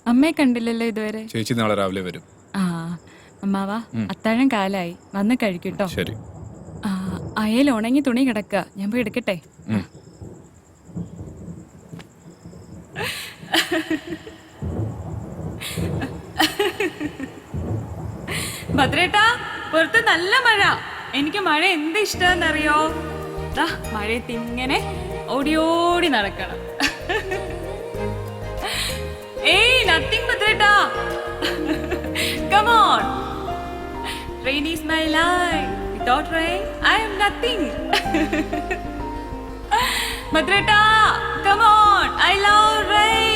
അമ്മയെ കണ്ടില്ലല്ലോ ഇതുവരെ. ചേച്ചി നാളെ രാവിലെ വരും. ആ അമ്മാവാ, അത്താഴം കാലായി, വന്ന് കഴിക്കട്ടോ. ശരി. അയൽ ഉണങ്ങി തുണി കിടക്കുക, ഞാൻ പോയി എടുക്കട്ടെ. ഭദ്രേട്ടാ, പുറത്ത് നല്ല മഴ. എനിക്ക് മഴ എന്ത് ഇഷ്ടമെന്നറിയോ? മഴയത്ത് ഇങ്ങനെ ഓടി ഓടി നടക്കണം. ഏയ്, nothing ഭദ്രേട്ടാ. Come on. Rain is my life. Without rain, I am nothing. Madreta, come on. I love rain.